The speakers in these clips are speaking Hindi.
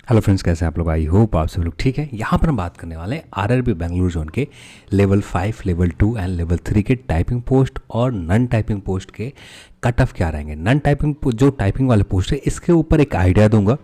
हेलो फ्रेंड्स, कैसे हैं आप लोग। आई होप आप सब लोग ठीक है। यहाँ पर हम बात करने वाले हैं आरआरबी बेंगलुरु जोन के लेवल 5, लेवल 2 एंड लेवल 3 के टाइपिंग पोस्ट और नॉन टाइपिंग पोस्ट के कट ऑफ क्या रहेंगे। नॉन टाइपिंग जो टाइपिंग वाले पोस्ट है इसके ऊपर एक आइडिया दूंगा,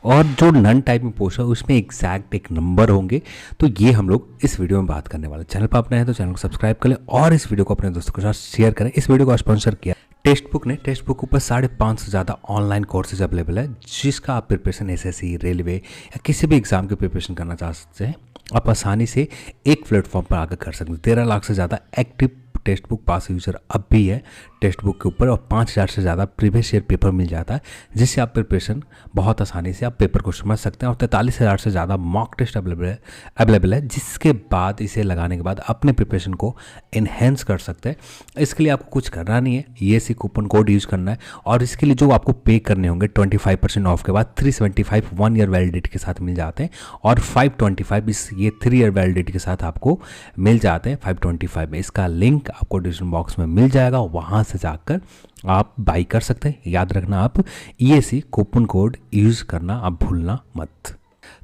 और जो नॉन टाइपिंग पोस्ट है उसमें एग्जैक्ट एक नंबर होंगे। तो ये हम लोग इस वीडियो में बात करने वाले। चैनल पर आप नए हैं तो चैनल को सब्सक्राइब कर लें और इस वीडियो को अपने दोस्तों के साथ शेयर करें। इस वीडियो को स्पॉन्सर किया टेक्स्ट बुक ने। टेक्स्ट बुक ऊपर 550 से ज़्यादा ऑनलाइन कोर्सेज अवेलेबल है, जिसका आप प्रिपरेशन एसएससी, रेलवे या किसी भी एग्जाम की प्रिपरेशन करना चाहते हैं, आप आसानी से एक प्लेटफॉर्म पर आकर कर सकते हैं। 13 लाख से ज़्यादा एक्टिव टेक्स्ट बुक पास यूजर अब भी है टेक्स्ट बुक के ऊपर, और 5000 से ज़्यादा प्रीवियस ईयर पेपर मिल जाता है, जिससे आप प्रिपरेशन बहुत आसानी से आप पेपर को समझ सकते हैं। और 43,000 से ज़्यादा मॉक टेस्ट अवेलेबल है, जिसके बाद इसे लगाने के बाद अपने प्रिपरेशन को इन्हेंस कर सकते हैं। इसके लिए आपको कुछ करना नहीं है, ये सी कूपन कोड यूज़ करना है, और इसके लिए जो आपको पे करने होंगे 25% ऑफ के बाद 375 1 ईयर वैलिडिटी के साथ मिल जाते हैं, और 525 ये 3 ईयर वैलिडिटी के साथ आपको मिल जाते हैं 525 में। इसका लिंक आपको डिस्क्रिप्शन बॉक्स में मिल जाएगा, वहाँ से जाकर आप बाई कर सकते हैं। याद रखना, आप EAC कूपन कोड यूज़ करना आप भूलना मत।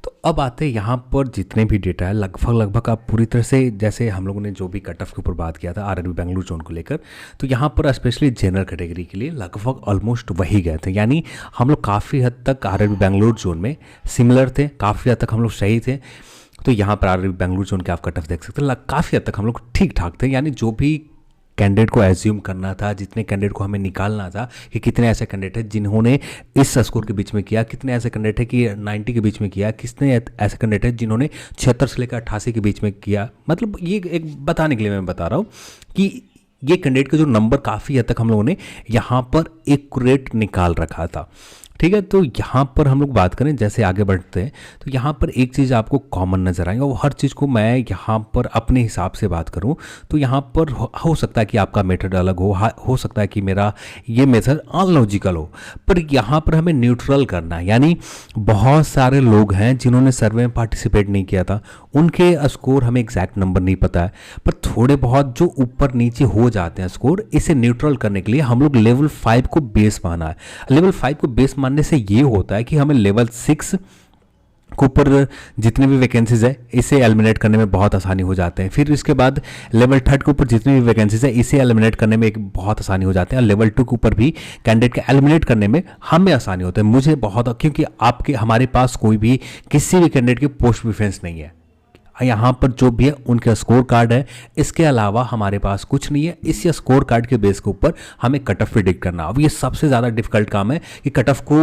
तो अब आते हैं यहाँ पर जितने भी डेटा है लगभग आप पूरी तरह से, जैसे हम लोगों ने जो भी कट ऑफ के ऊपर बात किया था आरआरबी बेंगलुरु जोन को लेकर, तो यहाँ पर स्पेशली जनरल कैटेगरी के लिए लगभग ऑलमोस्ट वही गए थे। यानी हम लोग काफ़ी हद तक आरआरबी बेंगलुरु जोन में सिमिलर थे, काफ़ी हद तक हम लोग सही थे। तो यहाँ पर आरआरबी बेंगलुरु जोन के आप कट ऑफ देख सकते हैं, काफ़ी हद तक हम लोग ठीक ठाक थे। यानी जो भी कैंडिडेट को एज्यूम करना था, जितने कैंडिडेट को हमें निकालना था कि कितने ऐसे कैंडिडेट हैं जिन्होंने इस स्कोर के बीच में किया, कितने ऐसे कैंडिडेट हैं कि 90 के बीच में किया, कितने ऐसे कैंडिडेट हैं जिन्होंने 76 से लेकर 88 के बीच में किया। मतलब ये एक बताने के लिए मैं बता रहा हूँ कि ये कैंडिडेट का जो नंबर काफ़ी हद तक हम लोगों ने यहाँ पर एक्यूरेट निकाल रखा था। ठीक है, तो यहाँ पर हम लोग बात करें, जैसे आगे बढ़ते हैं तो यहाँ पर एक चीज़ आपको कॉमन नज़र आएगा, वो हर चीज़ को मैं यहाँ पर अपने हिसाब से बात करूँ तो यहाँ पर हो सकता है कि आपका मेथड अलग हो सकता है कि मेरा ये मेथड अनलॉजिकल हो, पर यहाँ पर हमें न्यूट्रल करना है। यानी बहुत सारे लोग हैं जिन्होंने सर्वे में पार्टिसिपेट नहीं किया था, उनके स्कोर हमें एग्जैक्ट नंबर नहीं पता है, पर थोड़े बहुत जो ऊपर नीचे हो जाते हैं स्कोर, इसे न्यूट्रल करने के लिए हम लोग लेवल 5 को बेस माना है। लेवल 5 को बेस मानने से ये होता है कि हमें लेवल 6 के ऊपर जितने भी वैकेंसीज है इसे एलिमिनेट करने में बहुत आसानी हो जाते हैं। फिर इसके बाद लेवल 3 के ऊपर जितनी भी वैकेंसीज है इसे एलिमिनेट करने में एक बहुत आसानी हो जाते हैं, और लेवल 2 के ऊपर भी कैंडिडेट के एलिमिनेट करने में हमें आसानी होता है। मुझे बहुत, क्योंकि हमारे पास कोई भी किसी भी कैंडिडेट की पोस्ट प्रेफरेंस नहीं है, यहाँ पर जो भी है उनका स्कोर कार्ड है, इसके अलावा हमारे पास कुछ नहीं है। इस स्कोर कार्ड के बेस के ऊपर हमें कट ऑफ प्रिडिक्ट करना। अब ये सबसे ज़्यादा डिफिकल्ट काम है कि कट ऑफ को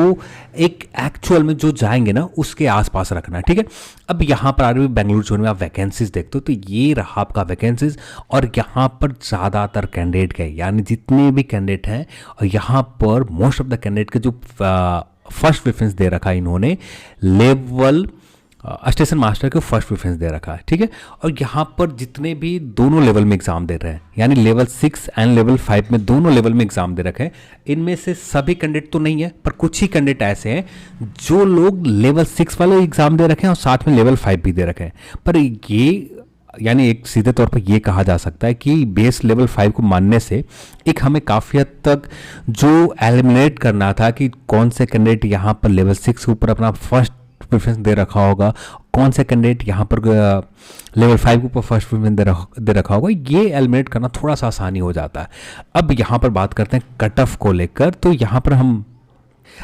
एक एक्चुअल में जो जाएंगे ना उसके आसपास रखना है। ठीक है, अब यहाँ पर आरआरबी बेंगलुरु जोन में आप वैकेंसीज देखते हो तो ये रहा आपका वैकेंसीज, और यहाँ पर ज़्यादातर कैंडिडेट गए, यानी जितने भी कैंडिडेट हैं, और यहाँ पर मोस्ट ऑफ द कैंडिडेट के जो फर्स्ट प्रेफरेंस दे रखा है इन्होंने लेवल स्टेशन मास्टर को फर्स्ट प्रेफरेंस दे रखा है। ठीक है, और यहाँ पर जितने भी दोनों लेवल में एग्जाम दे रहे हैं, यानी लेवल 6 एंड लेवल 5 में दोनों लेवल में एग्जाम दे रखे हैं, इनमें से सभी कैंडिडेट तो नहीं है, पर कुछ ही कैंडिडेट ऐसे हैं जो लोग लेवल 6 वाले एग्जाम दे रखे हैं और साथ में लेवल 5 भी दे रखे हैं। पर ये यानी एक सीधे तौर पर यह कहा जा सकता है कि बेस लेवल 5 को मानने से एक हमें काफ़ी हद तक जो एलिमिनेट करना था कि कौन से कैंडिडेट यहाँ पर लेवल 6 के ऊपर अपना फर्स्ट प्रेफरेंस दे रखा होगा, कौन सा कैंडिडेट यहाँ पर लेवल 5 के ऊपर फर्स्ट प्रेफरेंस दे रखा होगा, ये एलिमिनेट करना थोड़ा सा आसानी हो जाता है। अब यहाँ पर बात करते हैं कट ऑफ को लेकर, तो यहाँ पर हम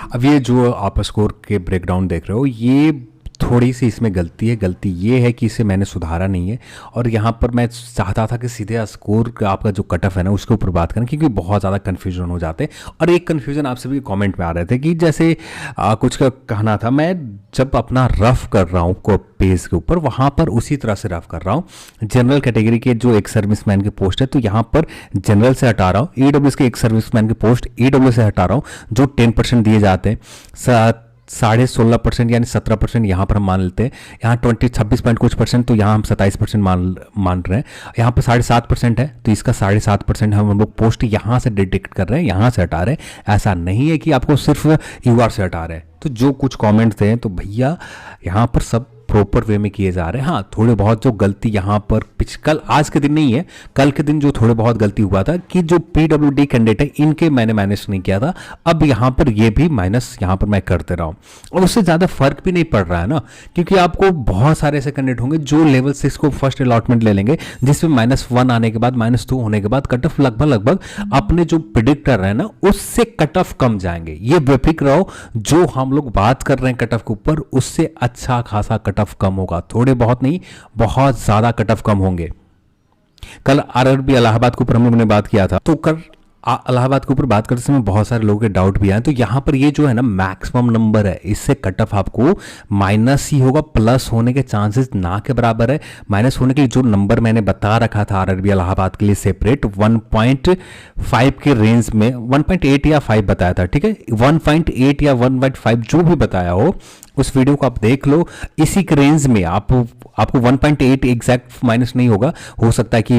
अब ये जो आप स्कोर के ब्रेकडाउन देख रहे हो, ये थोड़ी सी इसमें गलती है। गलती ये है कि इसे मैंने सुधारा नहीं है, और यहाँ पर मैं चाहता था कि सीधे स्कोर का आपका जो कट ऑफ है ना उसके ऊपर बात करें, क्योंकि बहुत ज़्यादा कन्फ्यूजन हो जाते हैं। और एक कन्फ्यूजन आपसे भी कमेंट में आ रहे थे कि जैसे कुछ का कहना था, मैं जब अपना रफ कर रहा हूँ को पेज के ऊपर, वहाँ पर उसी तरह से रफ कर रहा हूँ। जनरल कैटेगरी के जो एक सर्विसमैन की पोस्ट है तो यहाँ पर जनरल से हटा रहा हूँ, EWS के एक सर्विसमैन की पोस्ट EWS से हटा रहा हूँ, जो 10% दिए जाते हैं, 16.5% यानी 17% यहाँ पर हम मान लेते हैं, यहाँ 26 पॉइंट कुछ परसेंट, तो यहाँ हम 27% मान रहे हैं। यहाँ पर 7.5% है, तो इसका 7.5% हम लोग पोस्ट यहाँ से डिटेक्ट कर रहे हैं, यहाँ से हटा रहे हैं। ऐसा नहीं है कि आपको सिर्फ UR से हटा रहे हैं। तो जो कुछ कमेंट थे तो भैया यहाँ पर सब प्रॉपर वे में किए जा रहे हैं। हाँ, थोड़े बहुत जो गलती यहाँ पर कल आज के दिन नहीं है, कल के दिन जो थोड़े बहुत गलती हुआ था कि जो PWD कैंडिडेट है इनके मैंने माइनस नहीं किया था, अब यहाँ पर ये भी माइनस यहाँ पर मैं करते रहा हूँ और उससे ज़्यादा फर्क भी नहीं पड़ रहा है ना, क्योंकि आपको बहुत सारे ऐसे कैंडिडेट होंगे जो लेवल 6 को फर्स्ट अलॉटमेंट ले लेंगे, जिसमें -1 आने के बाद -2 होने के बाद कट ऑफ लगभग अपने जो प्रिडिक्ट कर रहे हैं ना उससे कट ऑफ कम जाएंगे। ये बेफिक्र रहो, जो हम लोग बात कर रहे हैं कट ऑफ के ऊपर उससे अच्छा खासा कट ऑफ कम होगा, थोड़े बहुत नहीं बहुत ज़्यादा कट ऑफ कम होंगे। कल आरआरबी इलाहाबाद के ऊपर हम लोगों ने बात किया था, तो कल इलाहाबाद के ऊपर बात करते समय बहुत सारे लोगों के डाउट भी आए, तो यहाँ पर ये जो है ना मैक्सिमम नंबर है, इससे कट ऑफ आपको माइनस ही होगा, प्लस होने के चांसेस ना के बराबर है। माइनस होने के जो नंबर मैंने बता रखा था आरआरबी इलाहाबाद के लिए सेपरेट 1.5 के रेंज में, 1.8 या 5 बताया था, ठीक है, 1.8 या 1.5 जो भी बताया हो उस वीडियो को आप देख लो, इसी के रेंज में आपको 1.8 एग्जैक्ट माइनस नहीं होगा, हो सकता है कि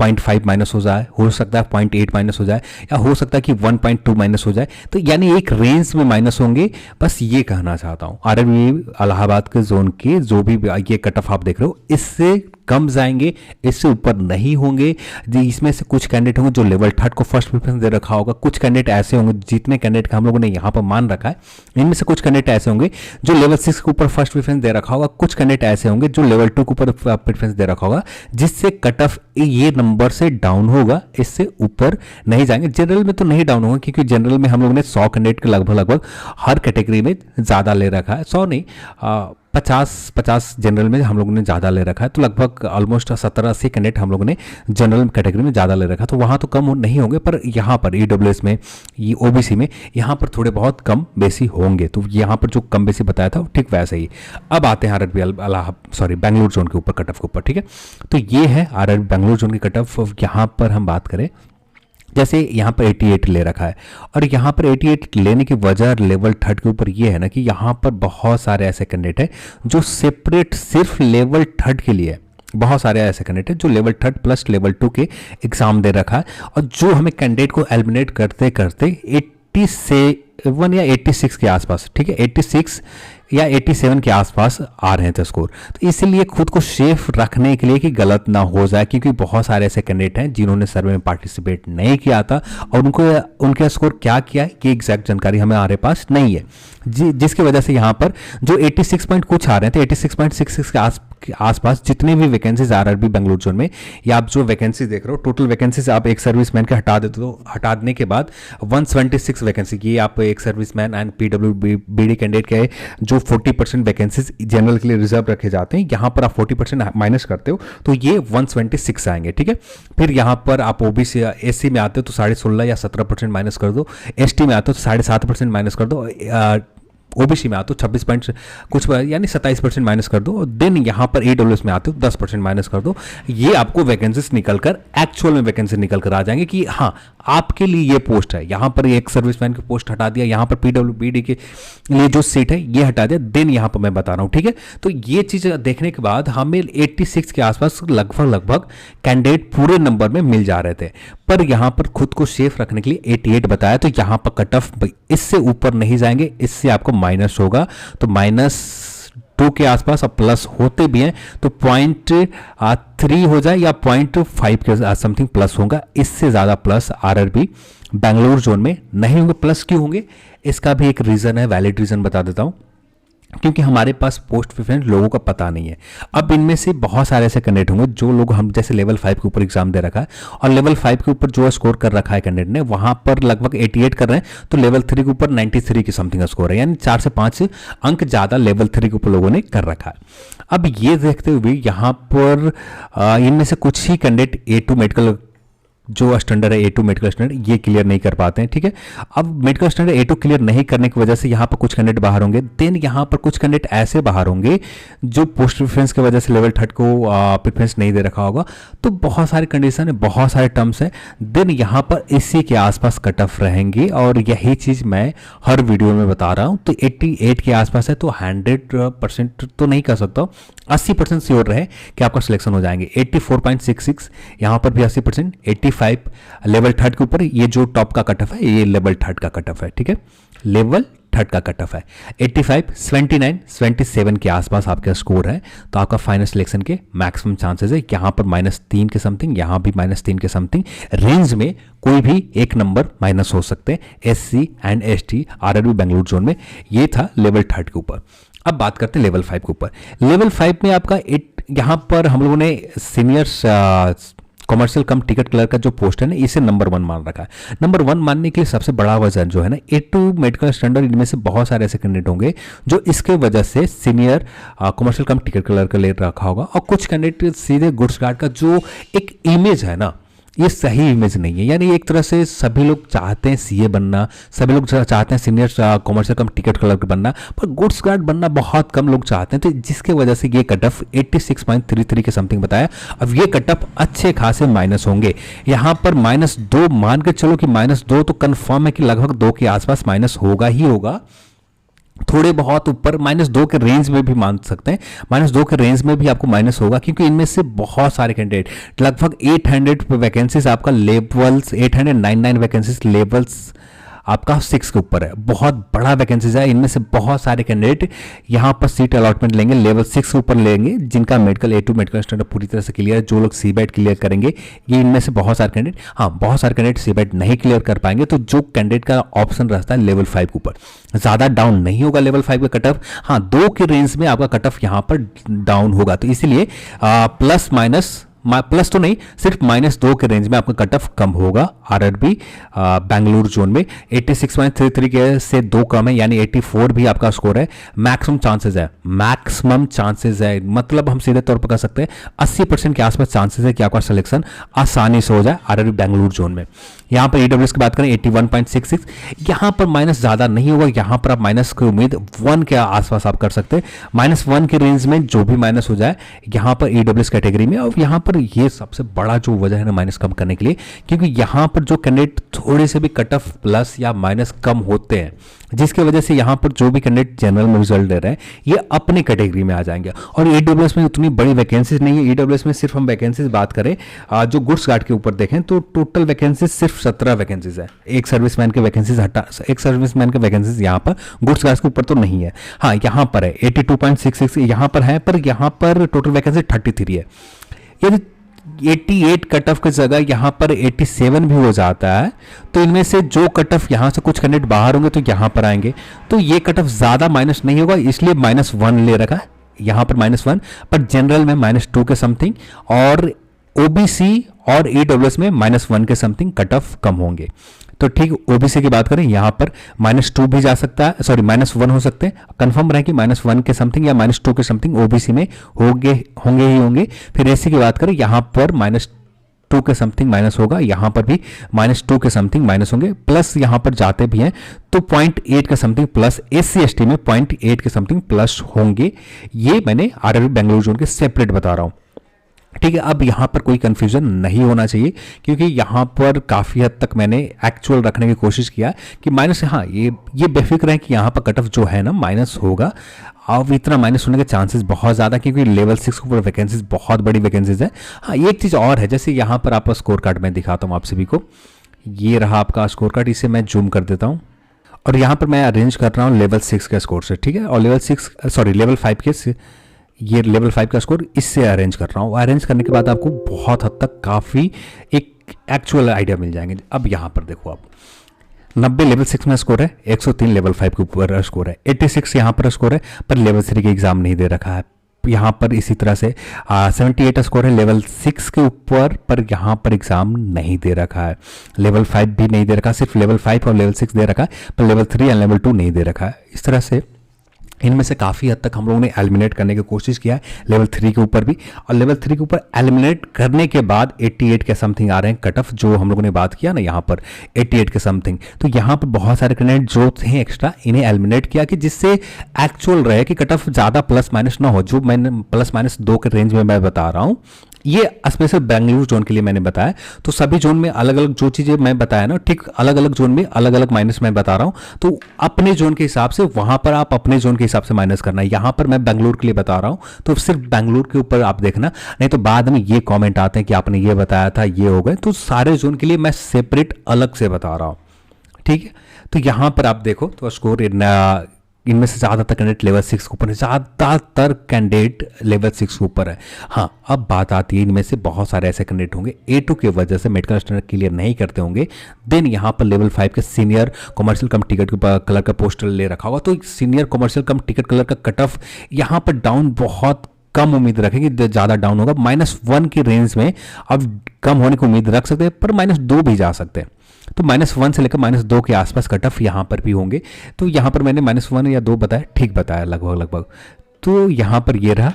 0.5 माइनस हो जाए, हो सकता है 0.8 माइनस हो जाए, या हो सकता है कि 1.2 माइनस हो जाए, तो यानी एक रेंज में माइनस होंगे, बस ये कहना चाहता हूँ। आरआरबी इलाहाबाद के जोन के जो भी ये कट ऑफ आप देख रहे हो इससे कम जाएंगे, इससे ऊपर नहीं होंगे। इसमें से कुछ कैंडिडेट होंगे जो लेवल 3 को फर्स्ट प्रेफरेंस दे रखा होगा, कुछ कैंडिडेट ऐसे होंगे, जितने कैंडिडेट का हम लोगों ने यहाँ पर मान रखा है इनमें से कुछ कैंडिडेट ऐसे होंगे जो लेवल 6 के ऊपर फर्स्ट प्रेफरेंस दे रखा होगा, कुछ कैंडिडेट ऐसे होंगे जो लेवल 2 के ऊपर प्रेफरेंस दे रखा होगा, जिससे कट ऑफ ये नंबर से डाउन होगा, इससे ऊपर नहीं जाएंगे। जनरल में तो नहीं डाउन होगा, क्योंकि जनरल में हम लोगों ने 100 कैंडिडेट के लगभग हर कैटेगरी में ज़्यादा ले रखा है, 100 नहीं 50 जनरल में हम लोगों ने ज़्यादा ले रखा है, तो लगभग ऑलमोस्ट 17-80 कैंडिडेट हम लोगों ने जनरल कैटेगरी में ज़्यादा ले रखा है, तो वहाँ तो कम नहीं होंगे, पर यहाँ पर EWS में, ये OBC में यहाँ पर थोड़े बहुत कम बेसी होंगे, तो यहाँ पर जो कम बेसी बताया था ठीक वैसे ही। अब आते हैं आरआरबी बेंगलुरु जोन के ऊपर कट ऑफ के ऊपर, ठीक है, तो ये है आरआरबी बेंगलुरु जोन की कट ऑफ। यहाँ पर हम बात करें, जैसे यहाँ पर 88 ले रखा है, और यहाँ पर 88 लेने की वजह लेवल 3 के ऊपर ये है ना कि यहाँ पर बहुत सारे ऐसे कैंडिडेट हैं जो सेपरेट सिर्फ लेवल 3 के लिए, बहुत सारे ऐसे कैंडिडेट हैं जो लेवल 3 प्लस लेवल 2 के एग्जाम दे रखा है, और जो हमें कैंडिडेट को एलिमिनेट करते करते 87 या 86 के आसपास, ठीक है, 86 या 87 के आसपास आ रहे थे स्कोर, तो इसीलिए खुद को सेफ रखने के लिए कि गलत ना हो जाए, क्योंकि बहुत सारे ऐसे कैंडिडेट हैं जिन्होंने सर्वे में पार्टिसिपेट नहीं किया था और उनका स्कोर क्या किया है कि एग्जैक्ट जानकारी हमारे पास नहीं है, जिसकी वजह से यहाँ पर जो 86 पॉइंट कुछ आ रहे थे, 86.66 के आसपास जितने भी वैकेंसीज आरआरबी बेंगलुरु जोन में, या आप जो वैकेंसी देख रहे हो टोटल वैकेंसीज आप एक सर्विसमैन के हटा देते हो, हटाने के बाद 176 वैकेंसी की आप एक सर्विसमैन एंड PWBD कैंडिडेट के जो 40% वैकेंसीज जनरल के लिए रिजर्व रखे जाते हैं, यहाँ पर आप 40% माइनस करते हो तो ये 126 आएंगे, ठीक है। फिर यहाँ पर आप OBC SC में आते हो तो 16.5 या 17% माइनस कर दो, ST में आते हो तो 7.5% माइनस कर दो, OBC में आते हो 26 पॉइंट कुछ यानी 27% माइनस कर दो, और देन यहाँ पर EWS में आते हो 10% माइनस कर दो, ये आपको वैकेंसीज निकलकर एक्चुअल में वैकेंसी निकलकर आ जाएंगे कि हाँ आपके लिए ये पोस्ट है। यहाँ पर एक सर्विसमैन की पोस्ट हटा दिया, यहाँ पर PWBD के लिए जो सीट है ये हटा दिया, देन यहाँ पर मैं बता रहा हूँ, ठीक है। तो ये चीज़ देखने के बाद हमें 86 के आसपास लगभग कैंडिडेट पूरे नंबर में मिल जा रहे थे, पर यहाँ पर खुद को सेफ रखने के लिए 88 बताया, तो यहाँ पर कट ऑफ इससे ऊपर नहीं जाएंगे, इससे आपको माइनस होगा, तो -2 के आसपास, अब प्लस होते भी हैं तो 0.3 हो जाए या 0.5 के समथिंग प्लस होगा, इससे ज़्यादा प्लस आरआरबी बेंगलुरु जोन में नहीं होंगे। प्लस क्यों होंगे इसका भी एक रीज़न है, वैलिड रीज़न बता देता हूँ, क्योंकि हमारे पास पोस्ट प्रेफरेंस लोगों का पता नहीं है। अब इनमें से बहुत सारे ऐसे कैंडिडेट होंगे जो लोग हम जैसे लेवल 5 के ऊपर एग्जाम दे रखा है और लेवल 5 के ऊपर जो स्कोर कर रखा है कैंडिडेट ने वहां पर लगभग 88 कर रहे हैं, तो लेवल 3 के ऊपर 93 की समथिंग स्कोर है, यानी 4 से 5 अंक ज़्यादा लेवल 3 के ऊपर लोगों ने कर रखा है। अब ये देखते हुए यहाँ पर इनमें से कुछ ही कैंडिडेट A2 मेडिकल जो स्टैंडर्ड है A2 मेडिकल स्टैंडर्ड ये क्लियर नहीं कर पाते हैं, ठीक है। अब मेडिकल स्टैंडर्ड A2 क्लियर नहीं करने की वजह से यहाँ पर कुछ कैंडिडेट बाहर होंगे, देन यहाँ पर कुछ कैंडिडेट ऐसे बाहर होंगे जो पोस्ट प्रेफरेंस की वजह से लेवल 3 को प्रेफरेंस नहीं दे रखा होगा, तो बहुत सारे कंडीशन है, बहुत सारे टर्म्स हैं, देन यहाँ पर इसी के आसपास कट ऑफ रहेंगे, और यही चीज़ मैं हर वीडियो में बता रहा हूँ। तो 88 के आसपास है, तो 100% तो नहीं कर सकता, 80% श्योर रहे कि आपका सिलेक्शन हो जाएंगे। 84.66 यहाँ पर भी 80%, 85 लेवल 3 के ऊपर, ये जो टॉप का कट ऑफ है ये लेवल 3 का कट ऑफ है, ठीक है, लेवल थर्ड का कट ऑफ है। 85, 79, 77 के आसपास आपका स्कोर है तो आपका फाइनल सिलेक्शन के मैक्सिमम चांसेस है। यहाँ पर -3 के समथिंग, यहाँ भी -3 के समथिंग रेंज में कोई भी एक नंबर माइनस हो सकते हैं SC and ST RRB Bengaluru zone में। ये था लेवल 3 के ऊपर। अब बात करते हैं लेवल 5 के ऊपर। लेवल 5 में आपका यहाँ पर हम लोगों ने सीनियर्स कॉमर्शियल कम टिकट क्लर्क का जो पोस्ट है ना, इसे नंबर 1 मान रखा है। नंबर 1 मानने के लिए सबसे बड़ा वजह जो है ना, A2 मेडिकल स्टैंडर्ड, इनमें से बहुत सारे ऐसे कैंडिडेट होंगे जो इसके वजह से सीनियर कॉमर्शियल कम टिकट क्लर्क का ले रखा होगा, और कुछ कैंडिडेट सीधे गुड्स गार्ड का जो एक इमेज है ना, ये सही इमेज नहीं है। यानी एक तरह से सभी लोग चाहते हैं CA बनना, सभी लोग चाहते हैं सीनियर कॉमर्शियल कम टिकट क्लर्क बनना, पर गुड्स गार्ड बनना बहुत कम लोग चाहते हैं, तो जिसके वजह से ये कट ऑफ 86.33 के समथिंग बताया। अब ये कट ऑफ अच्छे खासे माइनस होंगे। यहाँ पर -2 मान के चलो कि -2 तो कंफर्म है कि लगभग 2 के आसपास माइनस होगा ही होगा। थोड़े बहुत ऊपर -2 के रेंज में भी मान सकते हैं, -2 के रेंज में भी आपको माइनस होगा, क्योंकि इनमें से बहुत सारे कैंडिडेट लगभग 800 वैकेंसीज आपका लेवल्स 899 वैकेंसीज लेवल्स आपका 6 के ऊपर है। बहुत बड़ा वैकेंसीज है। इनमें से बहुत सारे कैंडिडेट यहाँ पर सीट अलॉटमेंट लेंगे, लेवल 6 के ऊपर लेंगे, जिनका मेडिकल A2 मेडिकल स्टैंडर्ड पूरी तरह से क्लियर है। जो लोग CBET क्लियर करेंगे, ये इनमें से बहुत सारे कैंडिडेट, हाँ बहुत सारे कैंडिडेट CBET नहीं क्लियर कर पाएंगे, तो जो कैंडिडेट का ऑप्शन रहता है लेवल 5 के ऊपर, ज़्यादा डाउन नहीं होगा लेवल 5 का कट ऑफ। हाँ 2 के रेंज में आपका कट ऑफ यहाँ पर डाउन होगा, तो इसीलिए प्लस तो नहीं, सिर्फ -2 के रेंज में आपका कट ऑफ कम होगा RRB बेंगलुरु जोन में। 86.33 के से 2 कम है, यानी 84 भी आपका स्कोर है। मैक्सिमम चांसेस है, मतलब हम सीधे तौर पर कह सकते हैं 80% के आसपास चांसेस है कि आपका सिलेक्शन आसानी से हो जाए RRB बेंगलुरु जोन में। यहाँ पर EWS की बात करें 81.66, यहाँ पर माइनस ज़्यादा नहीं होगा, यहाँ पर आप माइनस की उम्मीद 1 के आसपास आप कर सकते हैं। -1 के रेंज में जो भी माइनस हो जाए यहाँ पर EWS कैटेगरी में। और यहाँ पर ये सबसे बड़ा जो वजह है ना माइनस कम करने के लिए, क्योंकि यहाँ पर जो कैंडिडेट थोड़े से भी कट ऑफ प्लस या माइनस कम होते हैं, जिसकी वजह से यहाँ पर जो भी कैंडिडेट जनरल में रिजल्ट दे रहे हैं ये अपनी कैटेगरी में आ जाएंगे। और EWS में उतनी बड़ी वैकेंसीज नहीं है। EWS में सिर्फ हम वैकेंसीज बात करें, जो गुड्स गार्ड के ऊपर देखें तो टोटल वैकेंसीज सिर्फ 17 वैकेंसीज है। एक सर्विसमैन के वैकेंसीज यहाँ पर गुड्स गार्ड के ऊपर तो नहीं है। हाँ यहाँ पर है 82.66 यहाँ पर है, पर यहाँ पर टोटल वैकेंसी 33 है। यदि 88 कट ऑफ की जगह यहाँ पर 87 भी हो जाता है, तो इनमें से जो कट ऑफ यहाँ से कुछ कैंडिडेट बाहर होंगे तो यहाँ पर आएंगे, तो ये कट ऑफ ज़्यादा माइनस नहीं होगा, इसलिए -1 ले रखा है यहाँ पर -1, पर जनरल में -2 के समथिंग, और OBC और EWS में -1 के समथिंग कट ऑफ कम होंगे। तो ठीक OBC की बात करें यहाँ पर -2 भी जा सकता है, सॉरी -1 हो सकते हैं, कंफर्म रहे कि -1 के समथिंग या -2 के समथिंग OBC में होंगे। फिर SC की बात करें यहाँ पर -2 के समथिंग माइनस होगा, यहाँ पर भी -2 के समथिंग माइनस होंगे, प्लस यहाँ पर जाते भी हैं तो 0.8 के समथिंग प्लस, SC ST में 0.8 के समथिंग प्लस होंगे। ये मैंने RRB बेंगलुरु जोन के सेपरेट बता रहा हूँ, ठीक है। अब यहाँ पर कोई कंफ्यूजन नहीं होना चाहिए, क्योंकि यहाँ पर काफ़ी हद तक मैंने एक्चुअल रखने की कोशिश किया कि माइनस, हाँ ये बेफिक्र है कि यहाँ पर कट ऑफ जो है ना माइनस होगा। अब इतना माइनस होने के चांसेस बहुत ज़्यादा, क्योंकि लेवल 6 के ऊपर वैकेंसीज बहुत बड़ी वैकेंसीज है। हाँ एक चीज़ और है, जैसे यहाँ पर आपका स्कोर कार्ड मैं दिखाता हूँ आप सभी को, ये रहा आपका स्कोर कार्ड, इसे मैं जूम कर देता हूँ, और यहाँ पर मैं अरेंज कर रहा हूँ लेवल 6 के स्कोर से, ठीक है। और लेवल 5 के ये लेवल 5 का स्कोर इससे अरेंज कर रहा हूँ। अरेंज करने के बाद आपको बहुत हद तक काफ़ी एक एक्चुअल आइडिया मिल जाएंगे। अब यहाँ पर देखो आप, 90 लेवल 6 में स्कोर है, 103 लेवल 5 के ऊपर स्कोर है, 86 यहाँ पर स्कोर है, पर लेवल 3 के एग्जाम नहीं दे रखा है। यहाँ पर इसी तरह से 78 स्कोर है लेवल 6 के ऊपर, पर यहाँ पर एग्जाम नहीं दे रखा है। लेवल 5 भी नहीं दे रखा, सिर्फ लेवल 5 और लेवल 6 दे रखा है, पर लेवल 3 और लेवल 2 नहीं दे रखा है। इस तरह से इनमें से काफ़ी हद तक हम लोगों ने एलिमिनेट करने की कोशिश किया है लेवल 3 के ऊपर भी, और लेवल 3 के ऊपर एलिमिनेट करने के बाद 88 के समथिंग आ रहे हैं कट ऑफ, जो हम लोगों ने बात किया ना यहाँ पर 88 के समथिंग। तो यहाँ पर बहुत सारे कैंडिडेट जो थे एक्स्ट्रा, इन्हें एलिमिनेट किया कि जिससे एक्चुअल रहे कि कट ऑफ ज़्यादा प्लस माइनस ना हो। जो मैंने +-2 के रेंज में मैं बता रहा हूँ, ये स्पेशल बेंगलुरु जोन के लिए मैंने बताया। तो सभी जोन में अलग अलग जो चीज़ें मैं बताया ना, ठीक अलग अलग जोन में अलग अलग माइनस मैं बता रहा हूँ। तो अपने जोन के हिसाब से वहाँ पर आप अपने जोन के हिसाब से माइनस करना है। यहाँ पर मैं बेंगलुरु के लिए बता रहा हूँ, तो सिर्फ बेंगलुरु के ऊपर आप देखना, नहीं तो बाद में ये कॉमेंट आते हैं कि आपने ये बताया था, ये हो गए। तो सारे जोन के लिए मैं सेपरेट अलग से बता रहा हूँ, ठीक है। तो यहाँ पर आप देखो तो स्कोर इनमें से ज़्यादातर कैंडिडेट लेवल 6 के ऊपर है, ज़्यादातर कैंडिडेट लेवल 6 के ऊपर है। हाँ, अब बात आती है इनमें से बहुत सारे ऐसे कैंडिडेट होंगे A2 की वजह से मेडिकल स्टैंडर्ड क्लियर नहीं करते होंगे, देन यहाँ पर लेवल 5 के सीनियर कमर्शियल कम टिकट कलर का पोस्टर ले रखा होगा, तो सीनियर कमर्शियल कम टिकट कलर का कट ऑफ यहाँ पर डाउन बहुत कम उम्मीद रखेंगे, ज़्यादा डाउन होगा। -1 की रेंज में अब कम होने की उम्मीद रख सकते हैं, पर -2 भी जा सकते हैं। तो -1 से लेकर -2 के आसपास कट ऑफ यहाँ पर भी होंगे। तो यहाँ पर मैंने -1 या 2 बताया, ठीक बताया लगभग। तो यहाँ पर ये रहा।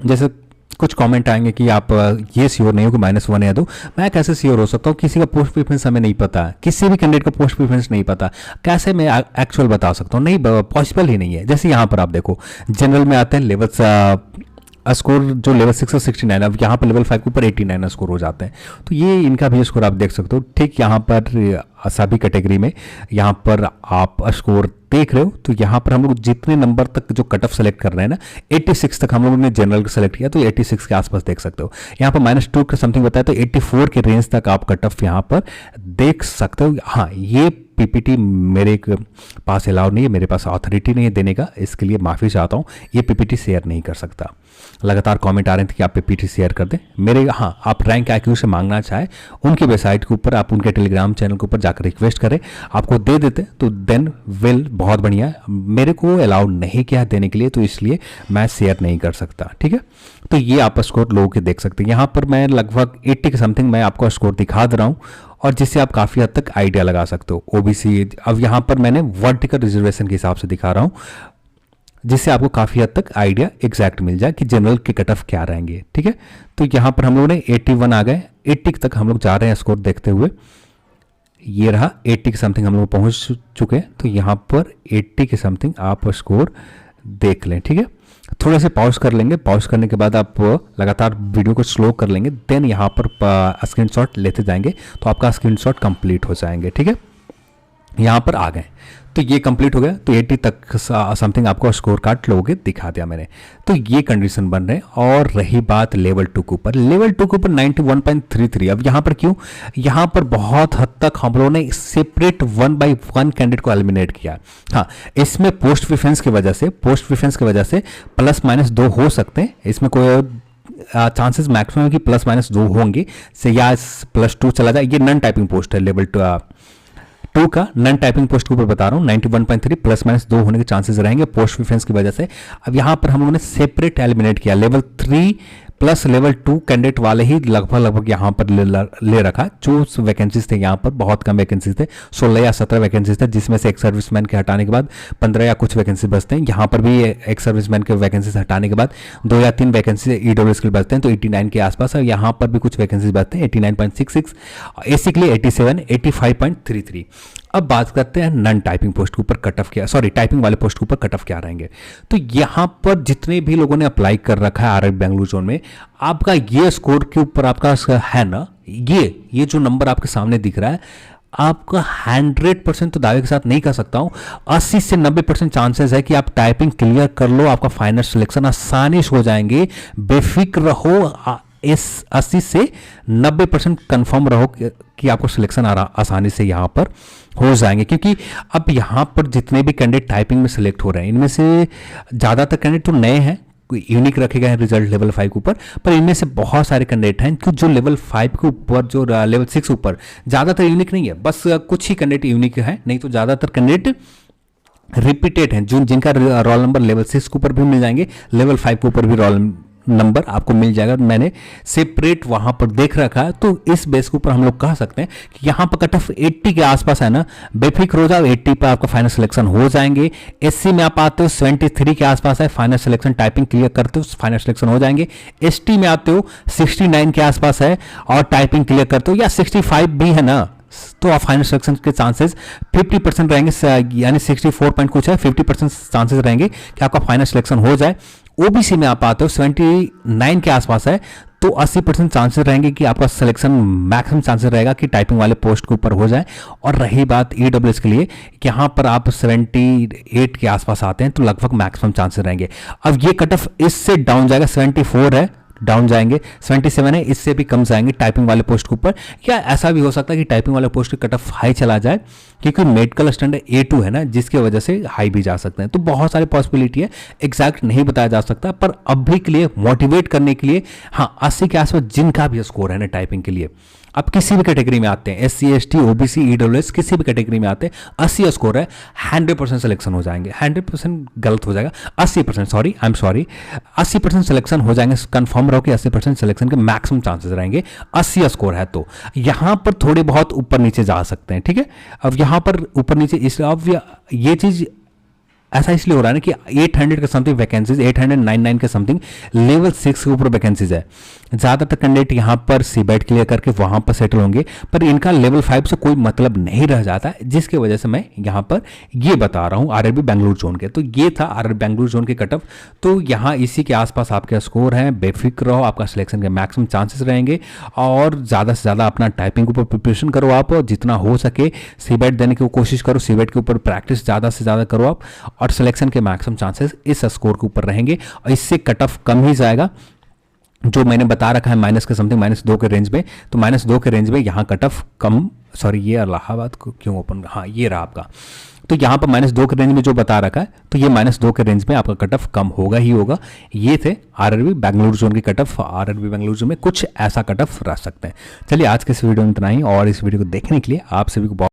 जैसे कुछ कमेंट आएंगे कि आप ये श्योर नहीं हो कि -1 या 2। मैं कैसे श्योर हो सकता हूँ? किसी का पोस्ट प्रेफरेंस हमें नहीं पता, किसी भी कैंडिडेट का पोस्ट प्रेफरेंस नहीं पता, कैसे मैं एक्चुअल बता सकता हूँ? नहीं, पॉसिबल ही नहीं है। जैसे यहाँ पर आप देखो, जनरल में आते हैं लेवल स्कोर जो लेवल 6 और 69, अब यहाँ पर लेवल 5 के ऊपर 89 स्कोर हो जाते हैं। तो ये इनका भी स्कोर आप देख सकते हो। ठीक यहाँ पर सभी कैटेगरी में यहाँ पर आप स्कोर देख रहे हो। तो यहाँ पर हम लोग जितने नंबर तक जो कट ऑफ सेलेक्ट कर रहे हैं ना, 86 तक हम लोगों ने जनरल सेलेक्ट किया, तो 86 के आसपास देख सकते हो। यहाँ पर -2 के समथिंग बताया, तो 84 के रेंज तक आप कट ऑफ यहाँ पर देख सकते हो। हाँ, ये पीपीटी मेरे पास अलाउ नहीं है, मेरे पास अथॉरिटी नहीं है देने का, इसके लिए माफ़ी चाहता हूँ। ये पीपीटी शेयर नहीं कर सकता। लगातार कमेंट आ रहे थे कि आप पीपीटी शेयर कर दें मेरे। हाँ, आप रैंक IQ से मांगना चाहे उनकी वेबसाइट के ऊपर, आप उनके टेलीग्राम चैनल के ऊपर जाकर रिक्वेस्ट करें, आपको दे देते तो देन विल बहुत बढ़िया है। मेरे को अलाउ नहीं किया देने के लिए, तो इसलिए मैं शेयर नहीं कर सकता। ठीक है, तो ये आप स्कोर लोगों के देख सकते हैं। यहाँ पर मैं लगभग 80 के समथिंग मैं आपको स्कोर दिखा दे रहा हूँ, और जिससे आप काफ़ी हद तक आइडिया लगा सकते हो। ओबीसी, अब यहाँ पर मैंने वर्टिकल रिजर्वेशन के हिसाब से दिखा रहा हूँ, जिससे आपको काफ़ी हद तक आइडिया एग्जैक्ट मिल जाए कि जनरल के कट ऑफ क्या रहेंगे। ठीक है, तो यहाँ पर हम लोगों ने 81 आ गए, 80 तक हम लोग जा रहे हैं स्कोर देखते हुए। ये रहा 80 के समथिंग हम लोग पहुँच चुके हैं। तो यहाँ पर 80 के समथिंग आप स्कोर देख लें। ठीक है, थोड़ा सा पॉज कर लेंगे, पॉज करने के बाद आप लगातार वीडियो को स्लो कर लेंगे, देन यहाँ पर स्क्रीनशॉट लेते जाएंगे, तो आपका स्क्रीनशॉट कंप्लीट हो जाएंगे। ठीक है, यहाँ पर आ गए, तो ये कंप्लीट हो गया। तो 80 तक समथिंग आपको स्कोर कार्ड लोगे दिखा दिया मैंने। तो ये कंडीशन बन रहे हैं। और रही बात लेवल 2 के ऊपर, लेवल 2 के ऊपर 91.33। अब यहाँ पर क्यों? यहाँ पर बहुत हद तक हम लोगों ने सेपरेट 1 by 1 कैंडिडेट को एलिमिनेट किया। हाँ, इसमें पोस्ट प्रेफरेंस की वजह से +- 2 हो सकते हैं, इसमें कोई चांसेस मैक्सिमम कि +- 2 होंगे से, या +2 चला जाए। ये नॉन टाइपिंग पोस्ट है, लेवल 2 का नॉन टाइपिंग पोस्ट के ऊपर बता रहा हूँ। 91.3 +- 2 होने के चांसेस रहेंगे पोस्ट प्रेफरेंस की वजह से। अब यहाँ पर हम लोगों ने सेपरेट एलिमिनेट किया, लेवल 3 प्लस लेवल 2 कैंडिडेट वाले ही लगभग यहाँ पर ले रखा। जो वैकेंसीज थे यहाँ पर बहुत कम वैकेंसीज थे, 16 या 17 वैकेंसीज थे, जिसमें से एक सर्विसमैन के हटाने के बाद 15 या कुछ वैकेंसी बचते हैं। यहाँ पर भी एक सर्विसमैन के वैकेंसीज हटाने के बाद 2 या 3 वैकेंसी EWS के लिए बचते हैं, तो 89 के आसपास है। यहाँ पर भी कुछ वैकेंसीज बचते हैं, 89.66, एसी के लिए 87, 85.33। अब बात करते हैं नॉन टाइपिंग पोस्ट के ऊपर कट ऑफ क्या, सॉरी टाइपिंग वाले पोस्ट के ऊपर कट ऑफ क्या रहेंगे। तो यहाँ पर जितने भी लोगों ने अप्लाई कर रखा है आरआरबी बेंगलुरु जोन में, आपका ये स्कोर के ऊपर आपका है ना, ये जो नंबर आपके सामने दिख रहा है, आपका 100% तो दावे के साथ नहीं कर सकता हूं, 80 से 90% चांसेस है कि आप टाइपिंग क्लियर कर लो, आपका फाइनल सिलेक्शन आसानी से हो जाएंगे। बेफिक्र रहो, इस 80 से 90% कंफर्म रहो कि आपको सिलेक्शन आसानी से यहाँ पर हो जाएंगे। क्योंकि अब यहाँ पर जितने भी कैंडिडेट टाइपिंग में सिलेक्ट हो रहे हैं, इनमें से ज़्यादातर कैंडिडेट तो नए हैं, यूनिक रखे गए हैं रिजल्ट लेवल 5 के ऊपर, पर इनमें से बहुत सारे कैंडिडेट हैं कि जो लेवल 5 के ऊपर, जो लेवल 6 के ऊपर, ज़्यादातर यूनिक नहीं है, बस कुछ ही कैंडिडेट यूनिक है, नहीं तो ज़्यादातर कैंडिडेट रिपीटेड हैं, जिनका रोल नंबर लेवल 6 के ऊपर भी मिल जाएंगे, लेवल 5 के ऊपर भी रोल नंबर आपको मिल जाएगा। मैंने सेपरेट वहां पर देख रखा है, तो इस बेस के ऊपर हम लोग कह सकते हैं कि यहाँ पर कट ऑफ 80 के आसपास है ना, बेफिक्र हो जाओ, 80 पर आपका फाइनल सिलेक्शन हो जाएंगे। एससी में आप आते हो 73 के आसपास है, फाइनल सिलेक्शन टाइपिंग क्लियर करते हो फाइनल सिलेक्शन हो जाएंगे। एसटी में आते हो 69 के आसपास है और टाइपिंग क्लियर करते हो, या 65 भी है ना, तो आप फाइनल सिलेक्शन के चांसेस 50% रहेंगे, यानी 64 पॉइंट कुछ है, 50% चांसेस रहेंगे कि आपका फाइनल सिलेक्शन हो जाए। ओबीसी में आप आते हो 79 के आसपास है, तो 80% चांसेस रहेंगे कि आपका सिलेक्शन, मैक्सिमम चांसेस रहेगा कि टाइपिंग वाले पोस्ट के ऊपर हो जाए। और रही बात EWS के लिए, यहाँ पर आप 78 के आसपास आते हैं, तो लगभग मैक्सिमम चांसेस रहेंगे। अब ये कट ऑफ इससे डाउन जाएगा, 74 है, डाउन जाएंगे, 77 है इससे भी कम जाएंगे टाइपिंग वाले पोस्ट के ऊपर, या ऐसा भी हो सकता है कि टाइपिंग वाले पोस्ट की कट ऑफ हाई चला जाए क्योंकि मेडिकल स्टैंडर्ड A2 है ना, जिसकी वजह से हाई भी जा सकते हैं। तो बहुत सारी पॉसिबिलिटी है, एग्जैक्ट नहीं बताया जा सकता, पर अभी के लिए मोटिवेट करने के लिए हाँ 80 के आसपास जिनका भी स्कोर है ना टाइपिंग के लिए, आप किसी भी कैटेगरी में आते हैं, SC ST OBC EWS किसी भी कैटेगरी में आते हैं, 80 स्कोर है, 100% सिलेक्शन हो जाएंगे। 100% गलत हो जाएगा, 80% sorry, I am sorry, 80% selection हो जाएंगे। कंफर्म रहो कि 80% सिलेक्शन के मैक्सिमम चांसेस रहेंगे 80 स्कोर है। तो यहाँ पर थोड़े बहुत ऊपर नीचे जा सकते हैं, ठीक है। अब यहाँ पर ऊपर नीचे इस अब ये चीज़ ऐसा इसलिए हो रहा है ना कि 800 के समथिंग वैकेंसीज, 899 के समथिंग लेवल 6 के ऊपर वैकेंसीज है। ज़्यादातर कैंडिडेट यहाँ पर सीबेट क्लियर करके वहाँ पर सेटल होंगे, पर इनका लेवल 5 से कोई मतलब नहीं रह जाता है, जिसकी वजह से मैं यहाँ पर ये बता रहा हूँ आरआरबी बेंगलुरु जोन के। तो ये था आरआरबी बेंगलुरु जोन के कट ऑफ। तो यहाँ इसी के आसपास आपके स्कोर हैं, बेफिक्र रहो, आपका सिलेक्शन के मैक्सिमम चांसेस रहेंगे। और ज़्यादा से ज़्यादा अपना टाइपिंग के ऊपर प्रिपरेशन करो आप, जितना हो सके सीबेट देने की कोशिश करो, सीबेट के ऊपर प्रैक्टिस ज़्यादा से ज़्यादा करो आप, और सिलेक्शन के मैक्सिमम चांसेस इस स्कोर के ऊपर रहेंगे। और इससे कट ऑफ कम ही जाएगा, जो मैंने बता रखा है माइनस के समथिंग, -2 के रेंज में। तो -2 के रेंज में यहाँ कट ऑफ कम, सॉरी ये इलाहाबाद को क्यों ओपन, हाँ ये रहा आपका। तो यहाँ पर -2 के रेंज में जो बता रखा है, तो ये -2 के रेंज में आपका कट ऑफ कम होगा ही होगा। ये थे आरआरबी बेंगलुरु जोन की cut off. RRB Bengaluru zone में कुछ ऐसा कट ऑफ रह सकते हैं। चलिए आज के इस वीडियो में इतना ही, और इस वीडियो को देखने के लिए आप सभी को बहुत